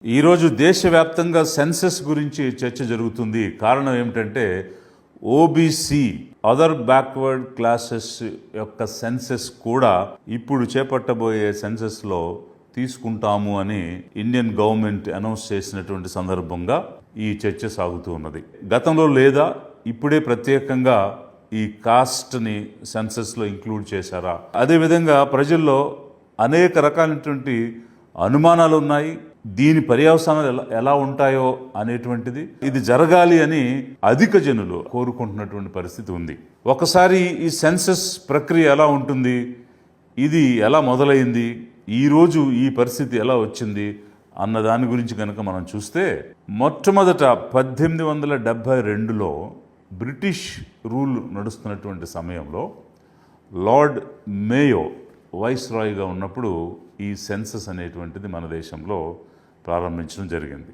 ఈరోజు దేశవ్యాప్తంగా సెన్సెస్ గురించి చర్చ జరుగుతుంది. కారణం ఏమిటంటే ఓబీసీ అదర్ బ్యాక్వర్డ్ క్లాసెస్ యొక్క సెన్సెస్ కూడా ఇప్పుడు చేపట్టబోయే సెన్సెస్లో తీసుకుంటాము అని ఇండియన్ గవర్నమెంట్ అనౌన్స్ చేసినటువంటి సందర్భంగా ఈ చర్చ సాగుతూ ఉన్నది. గతంలో లేదా ఇప్పుడే ప్రత్యేకంగా ఈ కాస్ట్ని సెన్సెస్లో ఇంక్లూడ్ చేశారా? అదేవిధంగా ప్రజల్లో అనేక రకాలైనటువంటి అనుమానాలు ఉన్నాయి. దీని పర్యవసానాలు ఎలా ఉంటాయో అనేటువంటిది, ఇది జరగాలి అని అధిక జనులు కోరుకుంటున్నటువంటి పరిస్థితి ఉంది. ఒకసారి ఈ సెన్సస్ ప్రక్రియ ఎలా ఉంటుంది, ఇది ఎలా మొదలైంది, ఈరోజు ఈ పరిస్థితి ఎలా వచ్చింది అన్న దాని గురించి కనుక మనం చూస్తే, మొట్టమొదట 1872లో బ్రిటిష్ రూల్ నడుస్తున్నటువంటి సమయంలో లార్డ్ మేయో వైస్రాయ్గా ఉన్నప్పుడు ఈ సెన్సస్ అనేటువంటిది మన దేశంలో ప్రారంభించడం జరిగింది.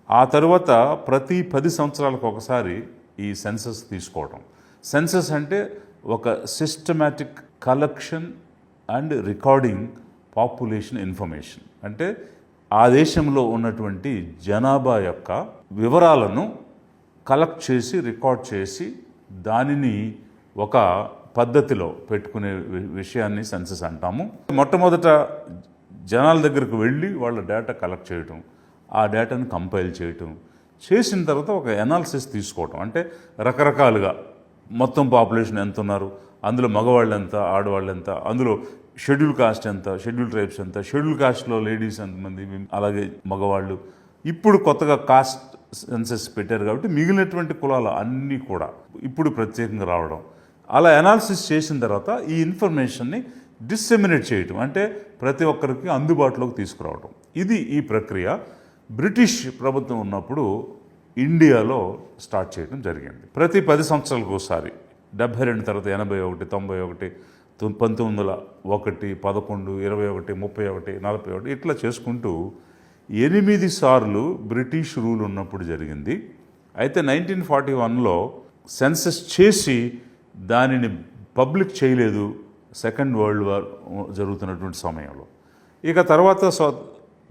ఆ తర్వాత ప్రతి 10 సంవత్సరాలకు ఒకసారి ఈ సెన్సస్ తీసుకోవడం. సెన్సస్ అంటే ఒక systematic collection and recording population information. అంటే ఆ దేశంలో ఉన్నటువంటి జనాభా యొక్క వివరాలను కలెక్ట్ చేసి రికార్డ్ చేసి దానిని ఒక పద్ధతిలో పెట్టుకునే విషయాన్ని సెన్సస్ అంటాము. మొట్టమొదట జనాల దగ్గరకు వెళ్ళి వాళ్ళ డేటా కలెక్ట్ చేయటం, ఆ డేటాను కంపైల్ చేయటం, చేసిన తర్వాత ఒక ఎనాలిసిస్ తీసుకోవటం. అంటే రకరకాలుగా మొత్తం పాపులేషన్ ఎంత ఉన్నారు, అందులో మగవాళ్ళు ఎంత, ఆడవాళ్ళు ఎంత, అందులో షెడ్యూల్ కాస్ట్ ఎంత, షెడ్యూల్ ట్రైబ్స్ ఎంత, షెడ్యూల్ కాస్ట్లో లేడీస్ ఎంతమంది, అలాగే మగవాళ్ళు. ఇప్పుడు కొత్తగా కాస్ట్ సెన్సస్ పెట్టారు కాబట్టి మిగిలినటువంటి కులాలు అన్నీ కూడా ఇప్పుడు ప్రత్యేకంగా రావడం. అలా అనాలిసిస్ చేసిన తర్వాత ఈ ఇన్ఫర్మేషన్ని డిస్సెమినేట్ చేయటం, అంటే ప్రతి ఒక్కరికి అందుబాటులోకి తీసుకురావడం. ఇది ఈ ప్రక్రియ బ్రిటిష్ ప్రభుత్వం ఉన్నప్పుడు ఇండియాలో స్టార్ట్ చేయడం జరిగింది. ప్రతి 10 సంవత్సరాలకు ఒకసారి 72 తర్వాత 81, 91, 1901, 11, 21, 31, 41 ఇట్లా చేసుకుంటూ 8 సార్లు బ్రిటిష్ రూల్ ఉన్నప్పుడు జరిగింది. అయితే 1941లో సెన్సస్ చేసి దానిని పబ్లిక్ చేయలేదు, సెకండ్ వరల్డ్ వార్ జరుగుతున్నటువంటి సమయంలో. ఇక తర్వాత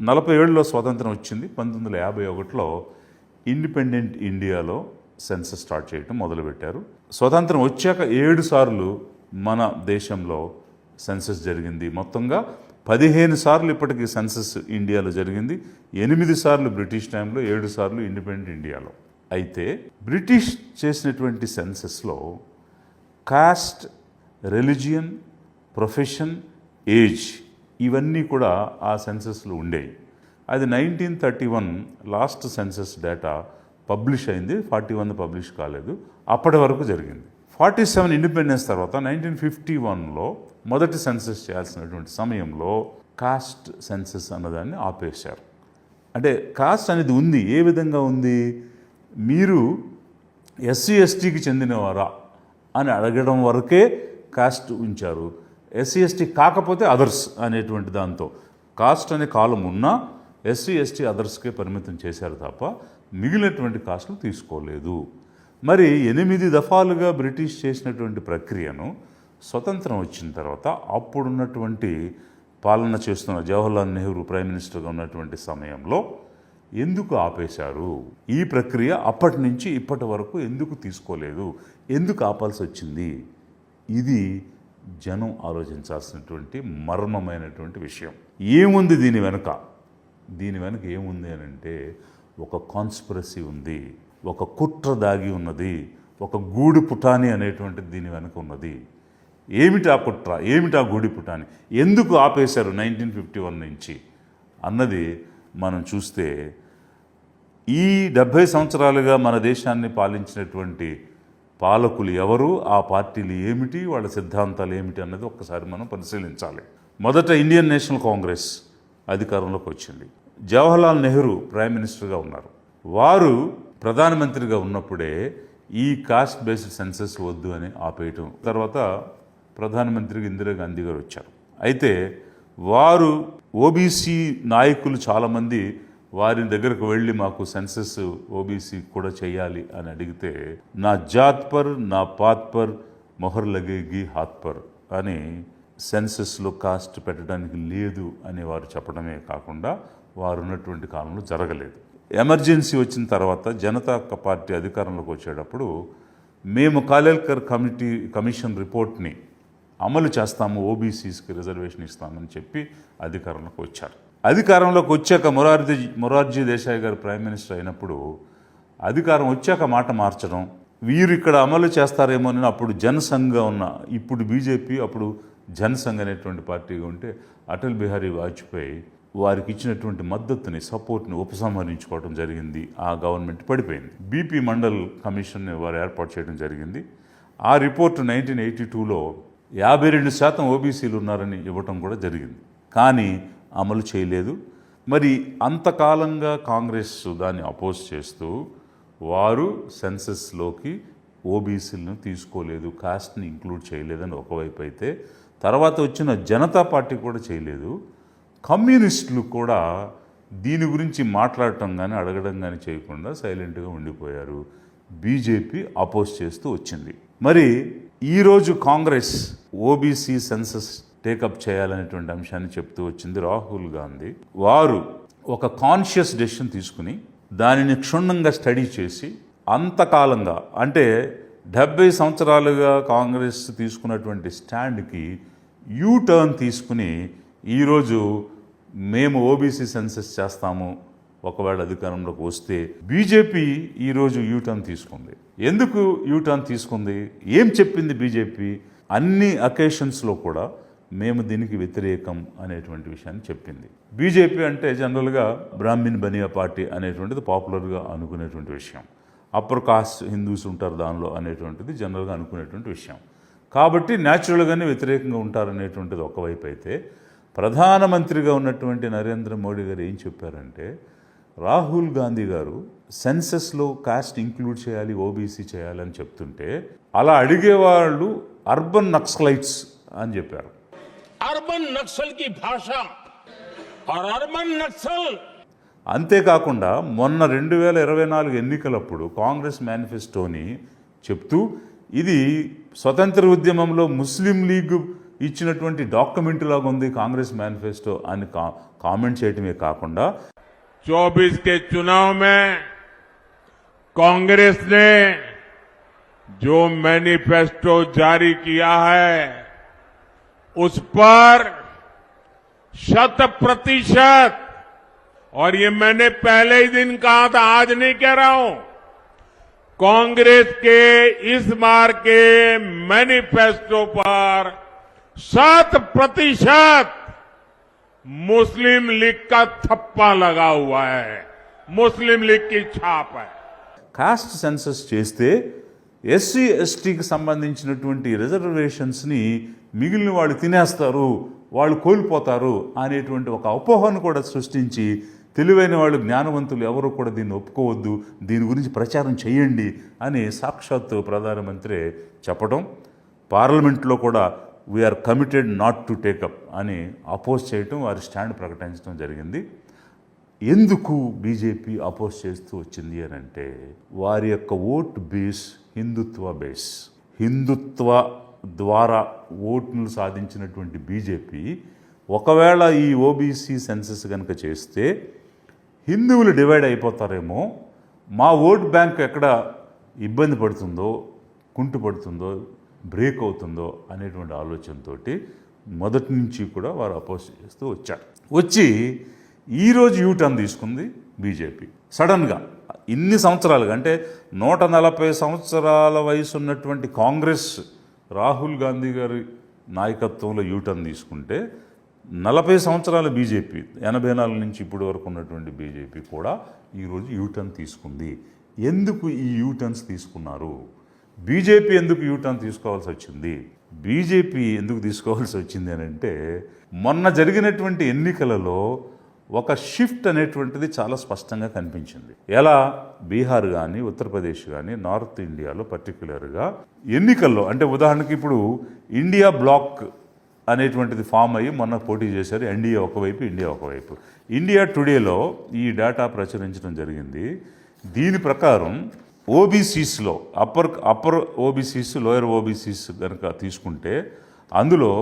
47లో స్వాతంత్రం వచ్చింది. 1951లో ఇండిపెండెంట్ ఇండియాలో సెన్సస్ స్టార్ట్ చేయడం మొదలుపెట్టారు. స్వతంత్రం వచ్చాక 7 సార్లు మన దేశంలో సెన్సస్ జరిగింది. మొత్తంగా 15 సార్లు ఇప్పటికీ సెన్సస్ ఇండియాలో జరిగింది. 8 సార్లు బ్రిటిష్ టైంలో, 7 సార్లు ఇండిపెండెంట్ ఇండియాలో. అయితే బ్రిటిష్ చేసినటువంటి సెన్సస్లో కాస్ట్, రిలీజియన్, ప్రొఫెషన్, ఏజ్ ఇవన్నీ కూడా ఆ సెన్సస్లో ఉండేవి. అది 1931 లాస్ట్ సెన్సస్ డేటా పబ్లిష్ అయింది. 41 పబ్లిష్ కాలేదు. అప్పటి వరకు జరిగింది. 47 ఇండిపెండెన్స్ తర్వాత 1951లో మొదటి సెన్సస్ చేయాల్సినటువంటి సమయంలో కాస్ట్ సెన్సస్ అన్నదాన్ని ఆపేశారు. అంటే కాస్ట్ అనేది ఉంది. ఏ విధంగా ఉంది? మీరు ఎస్సీ ఎస్టీకి చెందినవారా అని అడగడం వరకే కాస్ట్ ఉంచారు. ఎస్సీ ఎస్టీ కాకపోతే అదర్స్ అనేటువంటి దాంతో కాస్ట్ అనే కాలం ఉన్నా ఎస్సీ ఎస్టీ అదర్స్కే పరిమితం చేశారు తప్ప మిగిలినటువంటి కాస్ట్లు తీసుకోలేదు. మరి 8 దఫాలుగా బ్రిటిష్ చేసినటువంటి ప్రక్రియను స్వతంత్రం వచ్చిన తర్వాత అప్పుడున్నటువంటి పాలన చేస్తున్న జవహర్లాల్ నెహ్రూ ప్రైమ్ మినిస్టర్గా ఉన్నటువంటి సమయంలో ఎందుకు ఆపేశారు? ఈ ప్రక్రియ అప్పటి నుంచి ఇప్పటి వరకు ఎందుకు తీసుకోలేదు? ఎందుకు ఆపాల్సి వచ్చింది? ఇది జనం ఆలోచించాల్సినటువంటి మర్మమైనటువంటి విషయం. ఏముంది దీని వెనుక? దీని వెనుక ఏముంది అని అంటే ఒక కాన్స్పిరసీ ఉంది, ఒక కుట్ర దాగి ఉన్నది, ఒక గూడి పుటాని అనేటువంటిది దీని వెనుక ఉన్నది. ఏమిటి ఆ కుట్ర? ఏమిటి ఆ గూడి పుటాని? ఎందుకు ఆపేశారు 1951 నుంచి అన్నది మనం చూస్తే, ఈ 70 సంవత్సరాలుగా మన దేశాన్ని పాలించినటువంటి పాలకులు ఎవరు, ఆ పార్టీలు ఏమిటి, వాళ్ళ సిద్ధాంతాలు ఏమిటి అన్నది ఒక్కసారి మనం పరిశీలించాలి. మొదట ఇండియన్ నేషనల్ కాంగ్రెస్ అధికారంలోకి వచ్చింది. జవహర్లాల్ నెహ్రూ ప్రైమ్ మినిస్టర్గా ఉన్నారు. వారు ప్రధానమంత్రిగా ఉన్నప్పుడే ఈ కాస్ట్ బేస్డ్ సెన్సస్ వద్దు అని ఆపేయటం. తర్వాత ప్రధానమంత్రిగా ఇందిరాగాంధీ గారు వచ్చారు. అయితే వారు ఓబీసీ నాయకులు చాలామంది వారి దగ్గరకు వెళ్ళి మాకు సెన్సస్ ఓబీసీ కూడా చేయాలి అని అడిగితే, నా జాత్ పర్ నా పాత్ పర్ మొహర్ లగేగి హాత్ పర్ అని సెన్సస్లో కాస్ట్ పెట్టడానికి లేదు అని వారు చెప్పడమే కాకుండా వారు ఉన్నటువంటి కాలంలో జరగలేదు. ఎమర్జెన్సీ వచ్చిన తర్వాత జనతా పార్టీ అధికారంలోకి వచ్చేటప్పుడు మేము కాలేల్కర్ కమిషన్ రిపోర్ట్ని అమలు చేస్తాము, ఓబీసీస్కి రిజర్వేషన్ ఇస్తామని చెప్పి అధికారంలోకి వచ్చారు. అధికారంలోకి వచ్చాక మొరార్జీ దేశాయ్ గారు ప్రైమ్ మినిస్టర్ అయినప్పుడు అధికారం వచ్చాక మాట మార్చడం, వీరు ఇక్కడ అమలు చేస్తారేమో అని అప్పుడు జనసంఘ్ ఉన్న, ఇప్పుడు బీజేపీ అప్పుడు జనసంఘ్ అనేటువంటి పార్టీగా ఉంటే అటల్ బిహారీ వాజ్పేయి వారికి ఇచ్చినటువంటి మద్దతుని, సపోర్ట్ని ఉపసంహరించుకోవడం జరిగింది. ఆ గవర్నమెంట్ పడిపోయింది. బీపీ మండల్ కమిషన్ని వారు ఏర్పాటు చేయడం జరిగింది. ఆ రిపోర్టు 1982లో 52% ఓబీసీలు ఉన్నారని ఇవ్వటం కూడా జరిగింది. కానీ అమలు చేయలేదు. మరి అంతకాలంగా కాంగ్రెస్ దాన్ని అపోజ్ చేస్తూ వారు సెన్సస్లోకి ఓబీసీలను తీసుకోలేదు, కాస్ట్ని ఇంక్లూడ్ చేయలేదని ఒకవైపు అయితే, తర్వాత వచ్చిన జనతా పార్టీ కూడా చేయలేదు. కమ్యూనిస్టులు కూడా దీని గురించి మాట్లాడటం కానీ అడగడం కానీ చేయకుండా సైలెంట్గా ఉండిపోయారు. బీజేపీ అపోజ్ చేస్తూ వచ్చింది. మరి ఈరోజు కాంగ్రెస్ ఓబీసీ సెన్సస్ టేకప్ చేయాలనేటువంటి అంశాన్ని చెప్తూ వచ్చింది రాహుల్ గాంధీ. వారు ఒక కాన్షియస్ డెసిషన్ తీసుకుని దానిని క్షుణ్ణంగా స్టడీ చేసి అంతకాలంగా అంటే 70 సంవత్సరాలుగా కాంగ్రెస్ తీసుకున్నటువంటి స్టాండ్కి టర్న్ తీసుకుని ఈరోజు మేము ఓబీసీ సెన్సస్ చేస్తాము ఒకవేళ అధికారంలోకి వస్తే, బీజేపీ ఈరోజు టర్న్ తీసుకుంది. ఎందుకు టర్న్ తీసుకుంది? ఏం చెప్పింది బీజేపీ? అన్ని అకేషన్స్లో కూడా మేము దీనికి వ్యతిరేకం అనేటువంటి విషయాన్ని చెప్పింది. బీజేపీ అంటే జనరల్గా బ్రాహ్మిన్ బనియా పార్టీ అనేటువంటిది పాపులర్గా అనుకునేటువంటి విషయం. అప్పర్ కాస్ట్ హిందూస్ ఉంటారు దానిలో అనేటువంటిది జనరల్గా అనుకునేటువంటి విషయం. కాబట్టి న్యాచురల్గానే వ్యతిరేకంగా ఉంటారనేటువంటిది ఒకవైపు అయితే, ప్రధానమంత్రిగా ఉన్నటువంటి నరేంద్ర మోడీ గారు ఏం చెప్పారంటే, రాహుల్ గాంధీ గారు సెన్సస్లో కాస్ట్ ఇంక్లూడ్ చేయాలి, ఓబీసీ చేయాలని చెప్తుంటే అలా అడిగేవాళ్ళు అర్బన్ నక్సలైట్స్ అని చెప్పారు. అర్బన్ నక్సల్ కి భాష और अर्बन नक्सल. అంతేకాకుండా మొన్న 2024 ఎన్నికలప్పుడు కాంగ్రెస్ మేనిఫెస్టోని చెప్తూ ఇది స్వతంత్ర ఉద్యమంలో ముస్లిం లీగ్ ఇచ్చినటువంటి డాక్యుమెంట్ లాగా ఉంది కాంగ్రెస్ మేనిఫెస్టో అని కామెంట్ చేయటమే కాకుండా 24 के चुनाव में कांग्रेस ने जो मैनिफेस्टो जारी किया है उस पर 100%, और ये मैंने पहले ही दिन कहा था, आज नहीं कह रहा हूं, कांग्रेस के इस बार के मैनिफेस्टो पर 100% मुस्लिम लीग का थप्पा लगा हुआ है, मुस्लिम लीग की छाप है. కాస్ట్ సెన్సస్ చేస్తే ఎస్సీ ఎస్టీకి సంబంధించినటువంటి రిజర్వేషన్స్ని మిగిలిన వాళ్ళు తినేస్తారు, వాళ్ళు కోల్పోతారు అనేటువంటి ఒక అపోహను కూడా సృష్టించి తెలివైన వాళ్ళు, జ్ఞానవంతులు ఎవరు కూడా దీన్ని ఒప్పుకోవద్దు, దీని గురించి ప్రచారం చేయండి అని సాక్షాత్తు ప్రధానమంత్రి చెప్పడం, పార్లమెంట్లో కూడా we are committed not to take up అని అపోజ్ చేయటం, వారి స్టాండ్ ప్రకటించడం జరిగింది. ఎందుకు బీజేపీ అపోజ్ చేస్తూ వచ్చింది అని అంటే, వారి యొక్క ఓట్ బేస్ హిందుత్వ బేస్. హిందుత్వ ద్వారా ఓట్ను సాధించినటువంటి బీజేపీ ఒకవేళ ఈ ఓబీసీ సెన్సస్ కనుక చేస్తే హిందువులు డివైడ్ అయిపోతారేమో, మా ఓట్ బ్యాంక్ ఎక్కడ ఇబ్బంది పడుతుందో, కుంటుపడుతుందో, బ్రేక్ అవుతుందో అనేటువంటి ఆలోచనతో మొదటి నుంచి కూడా వారు అపోజ్ చేస్తూ వచ్చారు. వచ్చి ఈరోజు యూటర్న్ తీసుకుంది బీజేపీ. సడన్గా ఇన్ని సంవత్సరాలుగా అంటే 140 సంవత్సరాల వయసు ఉన్నటువంటి కాంగ్రెస్ రాహుల్ గాంధీ గారి నాయకత్వంలో యూటర్న్ తీసుకుంటే 40 సంవత్సరాల బీజేపీ 84 నుంచి ఇప్పటి వరకు ఉన్నటువంటి బీజేపీ కూడా ఈరోజు యూటర్న్ తీసుకుంది. ఎందుకు ఈ యూటర్న్స్ తీసుకున్నారు? బీజేపీ ఎందుకు యూటర్న్ తీసుకోవాల్సి వచ్చింది? బీజేపీ ఎందుకు తీసుకోవాల్సి వచ్చింది అని అంటే, మొన్న జరిగినటువంటి ఎన్నికలలో ఒక షిఫ్ట్ అనేటువంటిది చాలా స్పష్టంగా కనిపించింది. ఎలా? బీహార్ కానీ, ఉత్తరప్రదేశ్ కానీ, నార్త్ ఇండియాలో పర్టికులర్గా ఎన్నికల్లో, అంటే ఉదాహరణకి ఇప్పుడు ఇండియా బ్లాక్ అనేటువంటిది ఫామ్ అయ్యి మొన్న పోటీ చేశారు. ఎన్డీఏ ఒకవైపు, ఇండియా ఒకవైపు. ఇండియా టుడేలో ఈ డేటా ప్రచురించడం జరిగింది. దీని ప్రకారం ఓబీసీస్లో అప్పర్ ఓబీసీస్, లోయర్ ఓబీసీస్ కనుక తీసుకుంటే అందులో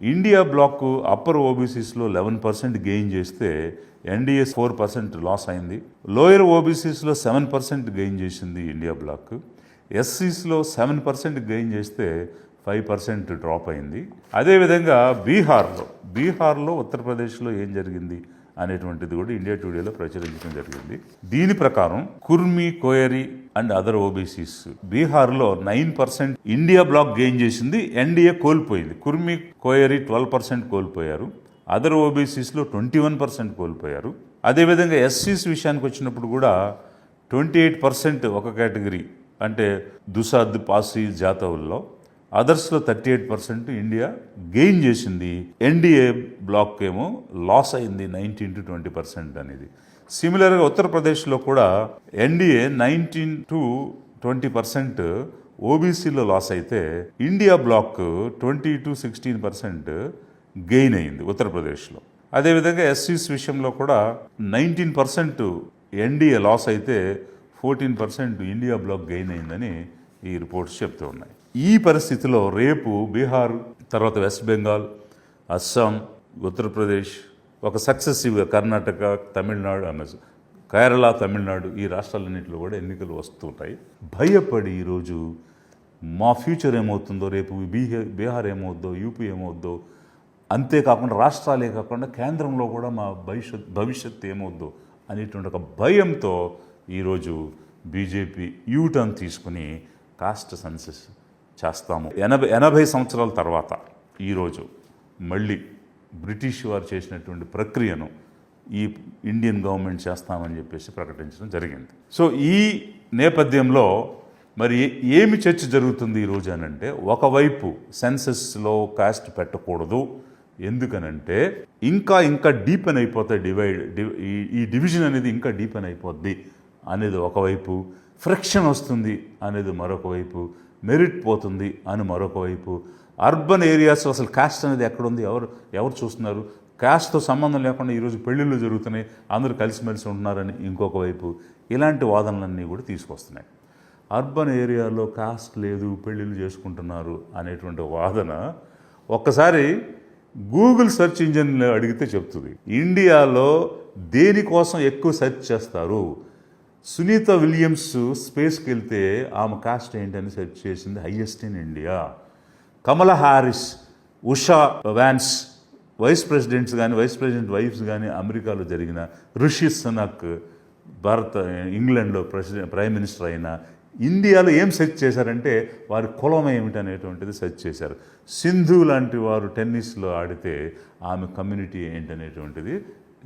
ఇండియా బ్లాక్ అప్పర్ ఓబీసీస్లో 11% గెయిన్ చేస్తే ఎన్డీఏ 4% లాస్ అయింది. లోయర్ ఓబీసీస్లో 7% గెయిన్ చేసింది ఇండియా బ్లాక్. ఎస్సీస్లో 7% గెయిన్ చేస్తే 5% డ్రాప్ అయింది. అదేవిధంగా బీహార్లో ఉత్తరప్రదేశ్లో ఏం జరిగింది అనేటువంటిది కూడా ఇండియా టుడేలో ప్రచురించడం జరిగింది. దీని ప్రకారం కుర్మి, కోయరి అండ్ అదర్ ఓబీసీస్ బీహార్లో 9% ఇండియా బ్లాక్ గెయిన్ చేసింది, ఎన్డీఏ కోల్పోయింది. కుర్మి, కోయరి 12% కోల్పోయారు. అదర్ ఓబీసీస్లో 21% కోల్పోయారు. అదేవిధంగా ఎస్సీస్ విషయానికి వచ్చినప్పుడు కూడా 28% ఒక కేటగిరీ అంటే దుసాద్, పాసి, జాతవుల్లో, అదర్స్లో 38% ఇండియా గెయిన్ చేసింది. ఎన్డీఏ బ్లాక్ ఏమో లాస్ అయింది 19 to 20% అనేది. సిమిలర్గా ఉత్తరప్రదేశ్లో కూడా ఎన్డీఏ 19 to 20% ఓబీసీలో లాస్ అయితే ఇండియా బ్లాక్ 20 to 16% గెయిన్ అయింది ఉత్తరప్రదేశ్లో. అదేవిధంగా ఎస్సీస్ విషయంలో కూడా 19% ఎన్డీఏ లాస్ అయితే 14% ఇండియా బ్లాక్ గెయిన్ అయిందని ఈ రిపోర్ట్స్ చెప్తూ ఉన్నాయి. ఈ పరిస్థితిలో రేపు బీహార్, తర్వాత వెస్ట్ బెంగాల్, అస్సాం, ఉత్తరప్రదేశ్, ఒక సక్సెసివ్గా కర్ణాటక, తమిళనాడు, కేరళ, తమిళనాడు ఈ రాష్ట్రాలన్నింటిలో కూడా ఎన్నికలు వస్తుంటాయి. భయపడి ఈరోజు మా ఫ్యూచర్ ఏమవుతుందో, రేపు బీహార్ ఏమవుద్దో, యూపీ ఏమవుద్దో, అంతేకాకుండా రాష్ట్రాలే కాకుండా కేంద్రంలో కూడా మా భవిష్యత్తు ఏమవుద్దో అనేటువంటి ఒక భయంతో ఈరోజు బీజేపీ యూటర్న్ తీసుకుని కాస్ట్ సెన్సస్ చేస్తాము. 80 సంవత్సరాల తర్వాత ఈరోజు మళ్ళీ బ్రిటిష్ వారు చేసినటువంటి ప్రక్రియను ఈ ఇండియన్ గవర్నమెంట్ చేస్తామని చెప్పేసి ప్రకటించడం జరిగింది. సో ఈ నేపథ్యంలో మరి ఏమి చర్చ జరుగుతుంది ఈరోజు అని అంటే, ఒకవైపు సెన్సస్లో కాస్ట్ పెట్టకూడదు, ఎందుకనంటే ఇంకా డీపెన్ అయిపోతాయి ఈ డివిజన్ అనేది ఇంకా డీపెన్ అయిపోద్ది అనేది ఒకవైపు, ఫ్రిక్షన్ వస్తుంది అనేది మరొక వైపు, మెరిట్ పోతుంది అని మరొక వైపు, అర్బన్ ఏరియాస్ అసలు కాస్ట్ అనేది ఎక్కడుంది, ఎవరు చూస్తున్నారు, కాస్ట్తో సంబంధం లేకుండా ఈరోజు పెళ్ళిళ్ళు జరుగుతున్నాయి, అందరూ కలిసిమెలిసి ఉంటున్నారని ఇంకొక వైపు, ఇలాంటి వాదనలన్నీ కూడా తీసుకొస్తున్నాయి. అర్బన్ ఏరియాలో కాస్ట్ లేదు, పెళ్ళిళ్ళు చేసుకుంటున్నారు అనేటువంటి వాదన ఒక్కసారి గూగుల్ సెర్చ్ ఇంజిన్లో అడిగితే చెప్తుంది. ఇండియాలో దేనికోసం ఎక్కువ సెర్చ్ చేస్తారు, సునీత విలియమ్స్ స్పేస్కి వెళ్తే ఆమె కాస్ట్ ఏంటని సెర్చ్ చేసింది, highest in India. Kamala Harris, Usha Vance vice presidents కానీ వైస్ ప్రెసిడెంట్ వైఫ్స్ కానీ అమెరికాలో జరిగిన, రిషి సునక్ ఇంగ్లాండ్లో ప్రైమ్ మినిస్టర్ అయిన, ఇండియాలో ఏం సెర్చ్ చేశారంటే వారి కులం ఏమిటి అనేటువంటిది సెర్చ్ చేశారు. సింధు లాంటి వారు టెన్నిస్లో ఆడితే ఆమె కమ్యూనిటీ ఏంటనేటువంటిది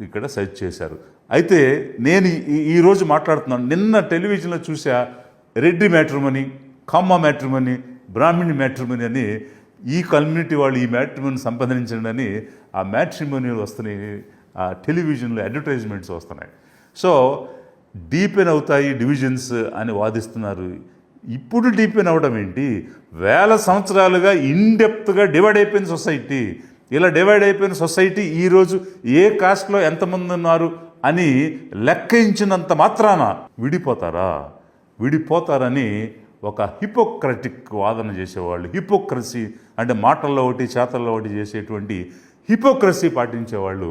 ఇక్కడ సెర్చ్ చేశారు. అయితే నేను ఈరోజు మాట్లాడుతున్నాను, నిన్న టెలివిజన్లో చూసా రెడ్డి మ్యాట్రిమనీ, కమ్మ మ్యాట్రిమనీ, బ్రాహ్మణి మ్యాట్రిమనీ అని ఈ కమ్యూనిటీ వాళ్ళు ఈ మ్యాట్రిమనీ సంపాదించండి అని ఆ మ్యాట్రిమోనియల్ వస్తున్నాయి, ఆ టెలివిజన్లో అడ్వర్టైజ్మెంట్స్ వస్తున్నాయి. సో డీపెన్ అవుతాయి డివిజన్స్ అని వాదిస్తున్నారు. ఇప్పుడు డీపెన్ అవడం ఏంటి, వేల సంవత్సరాలుగా ఇన్డెప్త్గా డివైడ్ అయిపోయిన సొసైటీ. ఇలా డివైడ్ అయిపోయిన సొసైటీ ఈరోజు ఏ కాస్ట్లో ఎంతమంది ఉన్నారు అని లెక్కించినంత మాత్రాన విడిపోతారని ఒక హిపోక్రటిక్ వాదన చేసేవాళ్ళు, హిపోక్రసీ అంటే మాటల్లో ఒకటి చేతల్లో ఒకటి చేసేటువంటి హిపోక్రసీ పాటించేవాళ్ళు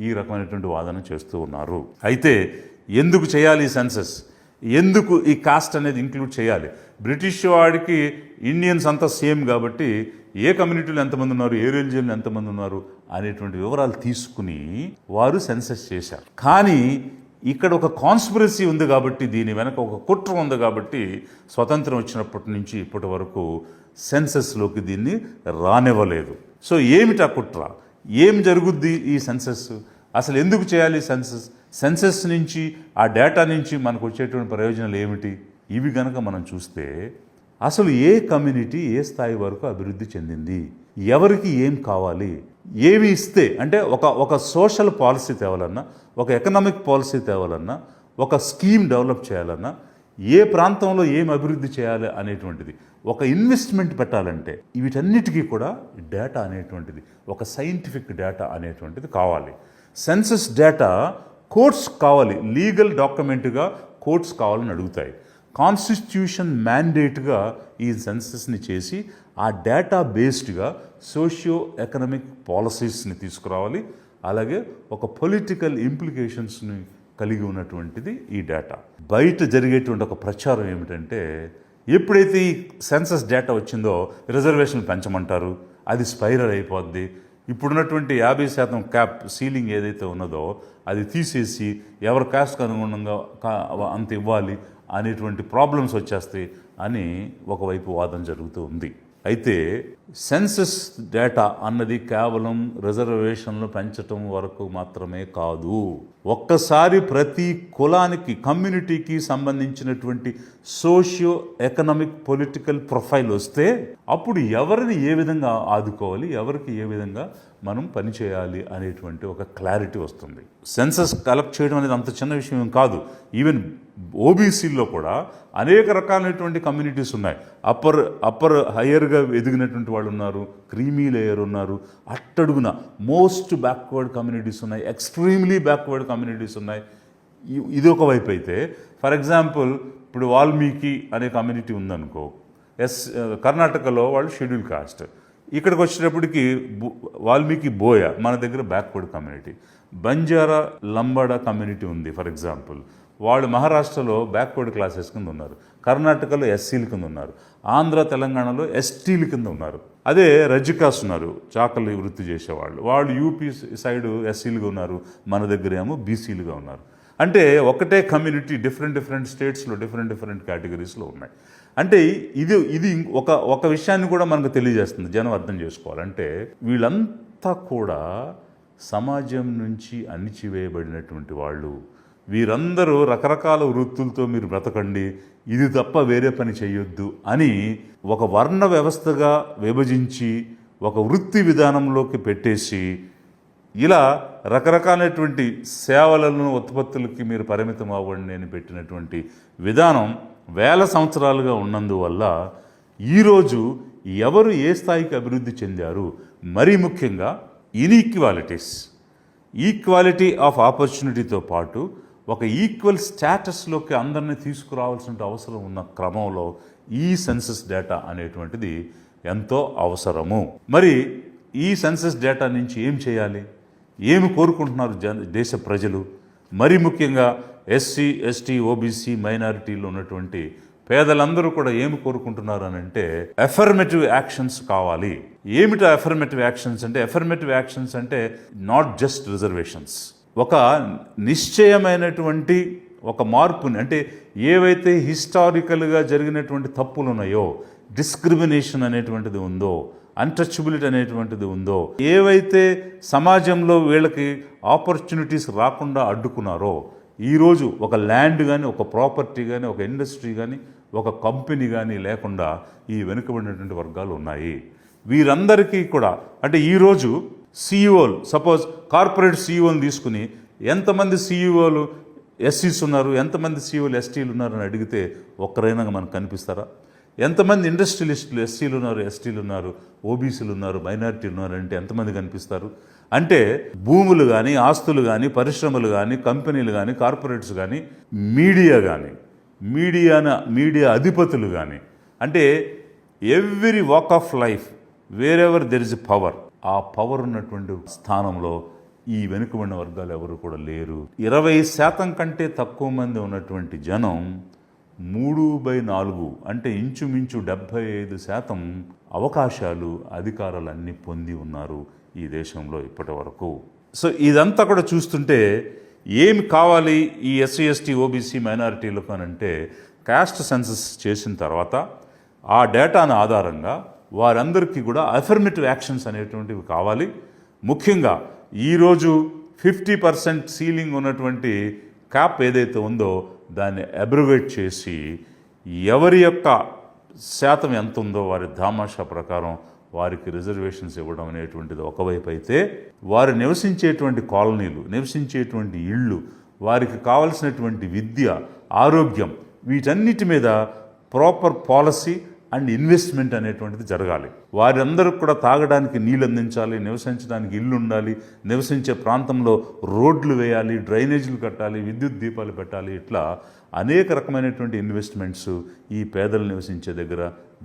ఈ రకమైనటువంటి వాదన చేస్తూ ఉన్నారు. అయితే ఎందుకు చేయాలి సెన్సస్, ఎందుకు ఈ కాస్ట్ అనేది ఇంక్లూడ్ చేయాలి? బ్రిటిష్ వాడికి ఇండియన్స్ అంతా సేమ్ కాబట్టి ఏ కమ్యూనిటీలో ఎంతమంది ఉన్నారు, ఏ రిలీజియన్లో ఎంతమంది ఉన్నారు అనేటువంటి వివరాలు తీసుకుని వారు సెన్సస్ చేశారు. కానీ ఇక్కడ ఒక కాన్స్పిరసీ ఉంది కాబట్టి, దీని వెనక ఒక కుట్ర ఉంది కాబట్టి స్వతంత్రం వచ్చినప్పటి నుంచి ఇప్పటి వరకు సెన్సస్లోకి దీన్ని రానివ్వలేదు. సో ఏమిటా కుట్ర, ఏం జరుగుద్ది ఈ సెన్సస్, అసలు ఎందుకు చేయాలి సెన్సస్ నుంచి ఆ డేటా నుంచి మనకు వచ్చేటువంటి ప్రయోజనాలు ఏమిటి? ఇవి కనుక మనం చూస్తే అసలు ఏ కమ్యూనిటీ ఏ స్థాయి వరకు అభివృద్ధి చెందింది, ఎవరికి ఏం కావాలి, ఏమి ఇస్తే అంటే ఒక సోషల్ పాలసీ తేవాలన్నా, ఒక ఎకనామిక్ పాలసీ తేవాలన్నా, ఒక స్కీమ్ డెవలప్ చేయాలన్నా, ఏ ప్రాంతంలో ఏం అభివృద్ధి చేయాలి అనేటువంటిది, ఒక ఇన్వెస్ట్మెంట్ పెట్టాలంటే వీటన్నిటికీ కూడా డేటా అనేటువంటిది, ఒక సైంటిఫిక్ డేటా అనేటువంటిది కావాలి. సెన్సస్ డేటా కోర్ట్స్ కావాలి, లీగల్ డాక్యుమెంట్గా కోర్ట్స్ కావాలని అడుగుతాయి. కాన్స్టిట్యూషన్ మ్యాండేట్గా ఈ సెన్సస్ని చేసి ఆ డేటా బేస్డ్గా సోషియో ఎకనామిక్ పాలసీస్ని తీసుకురావాలి. అలాగే ఒక పొలిటికల్ ఇంప్లికేషన్స్ని కలిగి ఉన్నటువంటిది ఈ డేటా. బయట జరిగేటువంటి ఒక ప్రచారం ఏమిటంటే, ఎప్పుడైతే ఈ సెన్సస్ డేటా వచ్చిందో రిజర్వేషన్లు పెంచమంటారు, అది స్పైరల్ అయిపోద్ది, ఇప్పుడున్నటువంటి 50% క్యాప్ సీలింగ్ ఏదైతే ఉన్నదో అది తీసేసి ఎవరి కాస్ట్కి అనుగుణంగా అంత ఇవ్వాలి అనేటువంటి ప్రాబ్లమ్స్ వచ్చేస్తాయి అని ఒకవైపు వాదన జరుగుతూ ఉంది. అయితే సెన్సస్ డేటా అన్నది కేవలం రిజర్వేషన్లు పెంచటం వరకు మాత్రమే కాదు. ఒక్కసారి ప్రతి కులానికి, కమ్యూనిటీకి సంబంధించినటువంటి సోషియో ఎకనామిక్ పొలిటికల్ ప్రొఫైల్ వస్తే అప్పుడు ఎవరిని ఏ విధంగా ఆదుకోవాలి, ఎవరికి ఏ విధంగా మనం పనిచేయాలి అనేటువంటి ఒక క్లారిటీ వస్తుంది. సెన్సస్ కలెక్ట్ చేయడం అనేది అంత చిన్న విషయం ఏం కాదు. ఈవెన్ ఓబీసీల్లో కూడా అనేక రకాలైనటువంటి కమ్యూనిటీస్ ఉన్నాయి. అప్పర్ హయ్యర్గా ఎదిగినటువంటి వాళ్ళు ఉన్నారు, క్రీమీ లేయర్ ఉన్నారు, అట్టడుగున మోస్ట్ బ్యాక్వర్డ్ కమ్యూనిటీస్ ఉన్నాయి, ఎక్స్ట్రీమ్లీ బ్యాక్వర్డ్ కమ్యూనిటీస్ ఉన్నాయి. ఇది ఒక వైపు అయితే, ఫర్ ఎగ్జాంపుల్ ఇప్పుడు వాల్మీకి అనే కమ్యూనిటీ ఉందనుకో, కర్ణాటకలో వాళ్ళు షెడ్యూల్ కాస్ట్, ఇక్కడికి వచ్చేటప్పటికి వాల్మీకి బోయ మన దగ్గర backward community, Banjara Lambada community ఉంది ఫర్ ఎగ్జాంపుల్, వాళ్ళు మహారాష్ట్రలో బ్యాక్వర్డ్ క్లాసెస్ కింద ఉన్నారు, కర్ణాటకలో ఎస్సీల కింద ఉన్నారు, ఆంధ్ర తెలంగాణలో ఎస్టీల కింద ఉన్నారు. అదే రజికాస్ ఉన్నారు, చాకలి వృత్తి చేసేవాళ్ళు, వాళ్ళు యూపీ సైడ్ ఎస్సీలుగా ఉన్నారు, మన దగ్గర ఏమో బీసీలుగా ఉన్నారు. అంటే ఒకటే కమ్యూనిటీ డిఫరెంట్ స్టేట్స్లో డిఫరెంట్ కేటగిరీస్లో ఉన్నాయి. అంటే ఇది ఒక విషయాన్ని కూడా మనకు తెలియజేస్తుంది, జనం అర్థం చేసుకోవాలంటే వీళ్ళంతా కూడా సమాజం నుంచి అణిచివేయబడినటువంటి వాళ్ళు. వీరందరూ రకరకాల వృత్తులతో మీరు బ్రతకండి, ఇది తప్ప వేరే పని చేయొద్దు అని ఒక వర్ణ వ్యవస్థగా విభజించి ఒక వృత్తి విధానంలోకి పెట్టేసి ఇలా రకరకాలైనటువంటి సేవలను, ఉత్పత్తులకి మీరు పరిమితం అవ్వండి అని పెట్టినటువంటి విధానం వేల సంవత్సరాలుగా ఉన్నందువల్ల ఈరోజు ఎవరు ఏ స్థాయికి అభివృద్ధి చెందారు, మరీ ముఖ్యంగా ఈక్వాలిటీ ఆఫ్ ఆపర్చునిటీతో పాటు ఒక ఈక్వల్ స్టేటస్లోకి అందరినీ తీసుకురావాల్సిన అవసరం ఉన్న క్రమంలో ఈ సెన్సస్ డేటా అనేటువంటిది ఎంతో అవసరము. మరి ఈ సెన్సస్ డేటా నుంచి ఏం చేయాలి, ఏమి కోరుకుంటున్నారు దేశ ప్రజలు, మరీ ముఖ్యంగా ఎస్సీ, ఎస్టీ, ఓబీసీ మైనారిటీలో ఉన్నటువంటి పేదలందరూ కూడా ఏమి కోరుకుంటున్నారు అని అంటే అఫర్మేటివ్ యాక్షన్స్ కావాలి. ఏమిటా అఫర్మేటివ్ యాక్షన్స్ అంటే? అఫర్మేటివ్ యాక్షన్స్ అంటే నాట్ జస్ట్ రిజర్వేషన్స్, ఒక నిశ్చయమైనటువంటి ఒక మార్పుని, అంటే ఏవైతే హిస్టారికల్గా జరిగినటువంటి తప్పులు ఉన్నాయో, డిస్క్రిమినేషన్ అనేటువంటిది ఉందో, అన్టచబిలిటీ అనేటువంటిది ఉందో, ఏవైతే సమాజంలో వీళ్ళకి ఆపర్చునిటీస్ రాకుండా అడ్డుకున్నారో, ఈరోజు ఒక ల్యాండ్ కానీ, ఒక ప్రాపర్టీ కానీ, ఒక ఇండస్ట్రీ కానీ, ఒక కంపెనీ కానీ లేకుండా ఈ వెనుకబడినటువంటి వర్గాలు ఉన్నాయి. వీరందరికీ కూడా అంటే ఈరోజు సీఈఓలు, సపోజ్ కార్పొరేట్ సీఈఓని తీసుకుని ఎంతమంది సీఈఓలు ఎస్సీస్ ఉన్నారు, ఎంతమంది సీఈఓలు ఎస్టీలు ఉన్నారు అని అడిగితే ఒక్కరైనా మనకు కనిపిస్తారా? ఎంతమంది ఇండస్ట్రియలిస్టులు ఎస్సీలు ఉన్నారు, ఎస్టీలు ఉన్నారు, ఓబీసీలు ఉన్నారు, మైనారిటీలు ఉన్నారు అంటే ఎంతమంది కనిపిస్తారు? అంటే భూములు కానీ, ఆస్తులు కానీ, పరిశ్రమలు కానీ, కంపెనీలు కానీ, కార్పొరేట్స్ కానీ, మీడియా అధిపతులు కానీ, అంటే every walk of life where ever there is power, ఆ పవర్ ఉన్నటువంటి స్థానంలో ఈ వెనుకబడిన వర్గాలు ఎవరు కూడా లేరు. 20% కంటే తక్కువ మంది ఉన్నటువంటి జనం 3/4 అంటే ఇంచుమించు 75% అవకాశాలు, అధికారాలు అన్నీ పొంది ఉన్నారు ఈ దేశంలో ఇప్పటి వరకు. సో ఇదంతా కూడా చూస్తుంటే ఏమి కావాలి ఈ ఎస్సీ, ఎస్టీ, ఓబీసీ మైనారిటీలకు అని అంటే, కాస్ట్ సెన్సస్ చేసిన తర్వాత ఆ డేటాను ఆధారంగా వారందరికీ కూడా అఫర్మేటివ్ యాక్షన్స్ అనేటువంటివి కావాలి. ముఖ్యంగా ఈరోజు 50% సీలింగ్ ఉన్నటువంటి క్యాప్ ఏదైతే ఉందో దాన్ని అబ్రివేట్ చేసి ఎవరి యొక్క శాతం ఎంత ఉందో వారి దామాషా ప్రకారం వారికి రిజర్వేషన్స్ ఇవ్వడం అనేటువంటిది ఒకవైపు అయితే, వారు నివసించేటువంటి కాలనీలు, నివసించేటువంటి ఇళ్ళు, వారికి కావలసినటువంటి విద్య, ఆరోగ్యం, వీటన్నిటి మీద ప్రాపర్ పాలసీ అండ్ ఇన్వెస్ట్మెంట్ అనేటువంటిది జరగాలి. వారందరికి కూడా తాగడానికి నీళ్ళు అందించాలి, నివసించడానికి ఇల్లు ఉండాలి, నివసించే ప్రాంతంలో రోడ్లు వేయాలి, డ్రైనేజీలు కట్టాలి, విద్యుత్ దీపాలు పెట్టాలి. ఇట్లా అనేక రకమైనటువంటి ఇన్వెస్ట్మెంట్స్ ఈ పేదలు నివసించే దగ్గర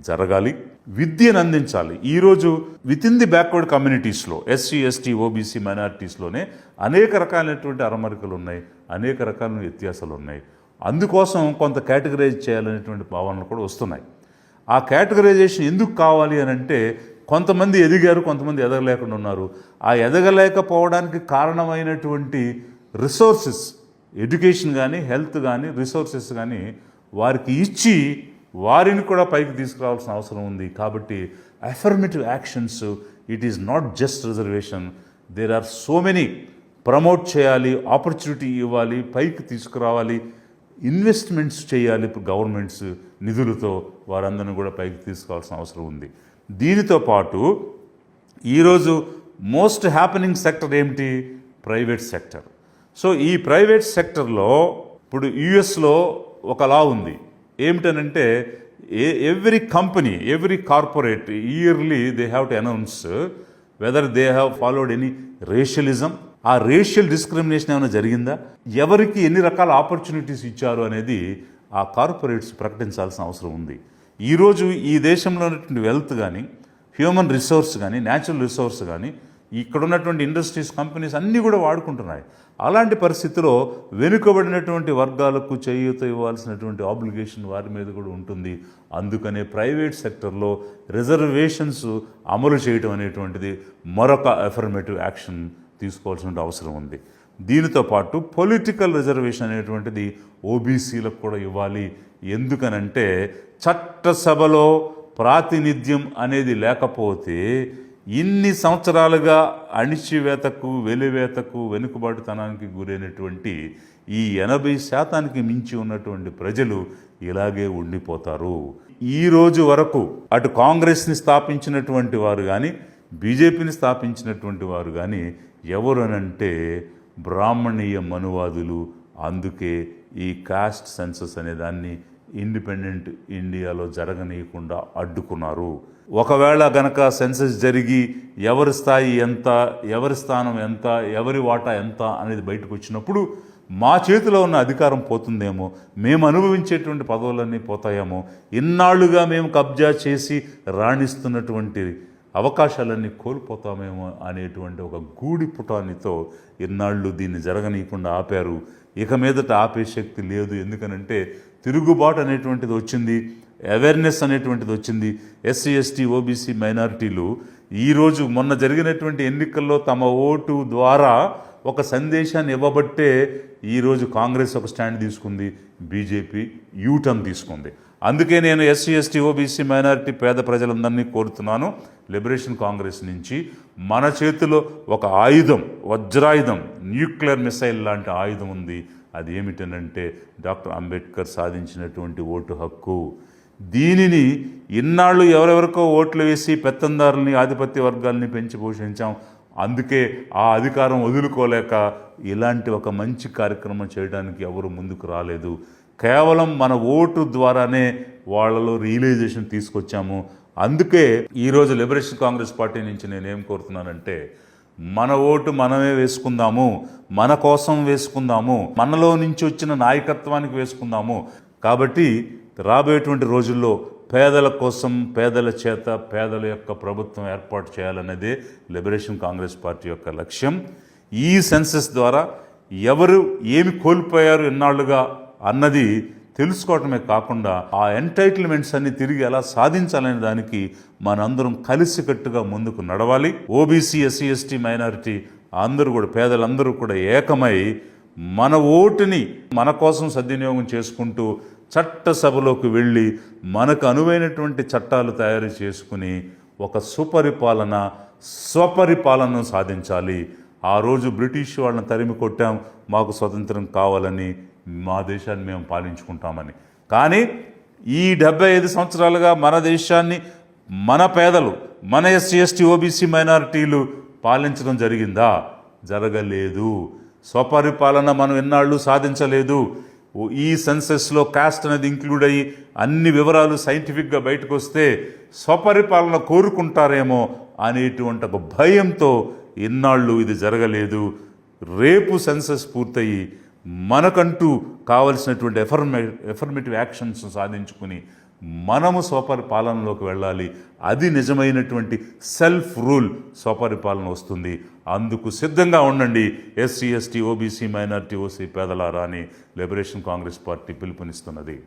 జరగాలి. విద్యను అందించాలి. ఈరోజు విత్ ఇన్ ది బ్యాక్వర్డ్ కమ్యూనిటీస్లో ఎస్సీ ఎస్టీ ఓబీసీ మైనారిటీస్లోనే అనేక రకాలైనటువంటి అరమరికలు ఉన్నాయి, అనేక రకాల వ్యత్యాసాలు ఉన్నాయి. అందుకోసం కొంత కేటగరైజ్ చేయాలనేటువంటి భావనలు కూడా వస్తున్నాయి. ఆ కేటగరైజేషన్ ఎందుకు కావాలి అని అంటే కొంతమంది ఎదిగారు, కొంతమంది ఎదగలేకుండా ఉన్నారు. ఆ ఎదగలేకపోవడానికి కారణమైనటువంటి రిసోర్సెస్, ఎడ్యుకేషన్ కానీ హెల్త్ కానీ రిసోర్సెస్ కానీ వారికి ఇచ్చి వారిని కూడా పైకి తీసుకురావాల్సిన అవసరం ఉంది. కాబట్టి affirmative actions, it is not just reservation, there are so many. Promote చేయాలి, ఆపర్చునిటీ ఇవ్వాలి, పైకి తీసుకురావాలి, ఇన్వెస్ట్మెంట్స్ చేయాలి. గవర్నమెంట్స్ నిధులతో వారందరినీ కూడా పైకి తీసుకోవాల్సిన అవసరం ఉంది. దీనితో పాటు ఈరోజు మోస్ట్ హ్యాపెనింగ్ సెక్టర్ ఏమిటి? Private sector. సో ఈ ప్రైవేట్ సెక్టర్లో ఇప్పుడు యుఎస్లో ఒక లా ఉంది. ఏమిటనంటే every company, every corporate yearly they have to announce whether they have followed any racialism. ఆ రేషియల్ డిస్క్రిమినేషన్ ఏమైనా జరిగిందా, ఎవరికి ఎన్ని రకాల ఆపర్చునిటీస్ ఇచ్చారు అనేది ఆ కార్పొరేట్స్ ప్రకటించాల్సిన అవసరం ఉంది. ఈరోజు ఈ దేశంలో ఉన్నటువంటి వెల్త్ కానీ, హ్యూమన్ రిసోర్స్ కానీ, న్యాచురల్ రిసోర్స్ కానీ, ఇక్కడ ఉన్నటువంటి ఇండస్ట్రీస్, కంపెనీస్ అన్నీ కూడా వాడుకుంటున్నాయి. అలాంటి పరిస్థితిలో వెనుకబడినటువంటి వర్గాలకు చేయూత ఇవ్వాల్సినటువంటి ఆబ్లిగేషన్ వారి మీద కూడా ఉంటుంది. అందుకనే ప్రైవేట్ సెక్టర్లో రిజర్వేషన్స్ అమలు చేయడం అనేటువంటిది మరొక అఫర్మేటివ్ యాక్షన్ తీసుకోవాల్సిన అవసరం ఉంది. దీనితో పాటు పొలిటికల్ రిజర్వేషన్ అనేటువంటిది ఓబీసీలకు కూడా ఇవ్వాలి. ఎందుకనంటే చట్టసభలో ప్రాతినిధ్యం అనేది లేకపోతే ఇన్ని సంవత్సరాలుగా అణిచివేతకు, వెలివేతకు, వెనుకబాటుతనానికి గురైనటువంటి ఈ 80% మించి ఉన్నటువంటి ప్రజలు ఇలాగే ఉండిపోతారు. ఈ రోజు వరకు అటు కాంగ్రెస్ని స్థాపించినటువంటి వారు కానీ, బీజేపీని స్థాపించినటువంటి వారు కానీ ఎవరు అనంటే బ్రాహ్మణీయ మనువాదులు. అందుకే ఈ కాస్ట్ సెన్సస్ అనే దాన్ని ఇండిపెండెంట్ ఇండియాలో జరగనీయకుండా అడ్డుకున్నారు. ఒకవేళ గనక సెన్సస్ జరిగి ఎవరి స్థాయి ఎంత, ఎవరి స్థానం ఎంత, ఎవరి వాటా ఎంత అనేది బయటకు వచ్చినప్పుడు మా చేతిలో ఉన్న అధికారం పోతుందేమో, మేము అనుభవించేటువంటి పదవులన్నీ పోతాయేమో, ఇన్నాళ్లుగా మేము కబ్జా చేసి రాణిస్తున్నటువంటి అవకాశాలన్నీ కోల్పోతామేమో అనేటువంటి ఒక గూడి పుటానితో ఇన్నాళ్ళు దీన్ని జరగనీయకుండా ఆపారు. ఇక మీదట ఆపే శక్తి లేదు. ఎందుకనంటే తిరుగుబాటు అనేటువంటిది వచ్చింది, అవేర్నెస్ అనేటువంటిది వచ్చింది. ఎస్సీ ఎస్టీ ఓబీసీ మైనారిటీలు ఈరోజు మొన్న జరిగినటువంటి ఎన్నికల్లో తమ ఓటు ద్వారా ఒక సందేశాన్ని ఇవ్వబట్టే ఈరోజు కాంగ్రెస్ ఒక స్టాండ్ తీసుకుంది, బీజేపీ యూటర్న్ తీసుకుంది. అందుకే నేను ఎస్సీ ఎస్టీ ఓబీసీ మైనారిటీ పేద ప్రజలందరినీ కోరుతున్నాను, లిబరేషన్ కాంగ్రెస్ నుంచి మన చేతిలో ఒక ఆయుధం, వజ్రాయుధం, న్యూక్లియర్ మిసైల్ లాంటి ఆయుధం ఉంది. అది ఏమిటనంటే డాక్టర్ అంబేద్కర్ సాధించినటువంటి ఓటు హక్కు. దీనిని ఇన్నాళ్ళు ఎవరెవరికో ఓట్లు వేసి పెత్తందారుల్ని, ఆధిపత్య వర్గాల్ని పెంచి పోషించాం. అందుకే ఆ అధికారం వదులుకోలేక ఇలాంటి ఒక మంచి కార్యక్రమం చేయడానికి ఎవరు ముందుకు రాలేదు. కేవలం మన ఓటు ద్వారానే వాళ్ళలో రియలైజేషన్ తీసుకొచ్చాము. అందుకే ఈరోజు లిబరేషన్ కాంగ్రెస్ పార్టీ నుంచి నేనేం కోరుతున్నానంటే మన ఓటు మనమే వేసుకుందాము, మన కోసం వేసుకుందాము, మనలో నుంచి వచ్చిన నాయకత్వానికి వేసుకుందాము. కాబట్టి రాబోయేటువంటి రోజుల్లో పేదల కోసం, పేదల చేత, పేదల యొక్క ప్రభుత్వం ఏర్పాటు చేయాలన్నదే లిబరేషన్ కాంగ్రెస్ పార్టీ యొక్క లక్ష్యం. ఈ సెన్సస్ ద్వారా ఎవరు ఏమి కోల్పోయారు ఎన్నాళ్ళుగా అన్నది తెలుసుకోవటమే కాకుండా ఆ ఎంటైటిల్మెంట్స్ అన్ని తిరిగి ఎలా సాధించాలనే దానికి మనందరం కలిసికట్టుగా ముందుకు నడవాలి. ఓబీసీ, ఎస్సీ, ఎస్టీ, మైనారిటీ అందరూ కూడా, పేదలందరూ కూడా ఏకమై మన ఓటుని మన కోసం సద్వినియోగం చేసుకుంటూ చట్టసభలోకి వెళ్ళి మనకు అనువైనటువంటి చట్టాలు తయారు చేసుకుని ఒక సుపరిపాలన, స్వపరిపాలనను సాధించాలి. ఆ రోజు బ్రిటిష్ వాళ్ళని తరిమి కొట్టాం, మాకు స్వతంత్రం కావాలని, మా దేశాన్ని మేము పాలించుకుంటామని. కానీ ఈ 75 సంవత్సరాలుగా మన దేశాన్ని మన పేదలు, మన ఎస్సీ ఎస్టీ ఓబీసీ మైనారిటీలు పాలించడం జరిగిందా? జరగలేదు. స్వపరిపాలన మనం ఎన్నాళ్ళు సాధించలేదు. ఈ సెన్సెస్లో కాస్ట్ అనేది ఇంక్లూడ్ అయ్యి అన్ని వివరాలు సైంటిఫిక్గా బయటకు వస్తే స్వపరిపాలన కోరుకుంటారేమో అనేటువంటి ఒక భయంతో ఇన్నాళ్ళు ఇది జరగలేదు. రేపు సెన్సస్ పూర్తయి మనకంటూ కావలసినటువంటి ఎఫర్మేటివ్ యాక్షన్స్ సాధించుకుని మనము స్వపరిపాలనలోకి వెళ్ళాలి. అది నిజమైనటువంటి సెల్ఫ్ రూల్ స్వపరిపాలన వస్తుంది. అందుకు సిద్ధంగా ఉండండి SC, ST, OBC, minority, OC పేదలారా అని లిబరేషన్ కాంగ్రెస్ పార్టీ పిలుపునిస్తున్నది.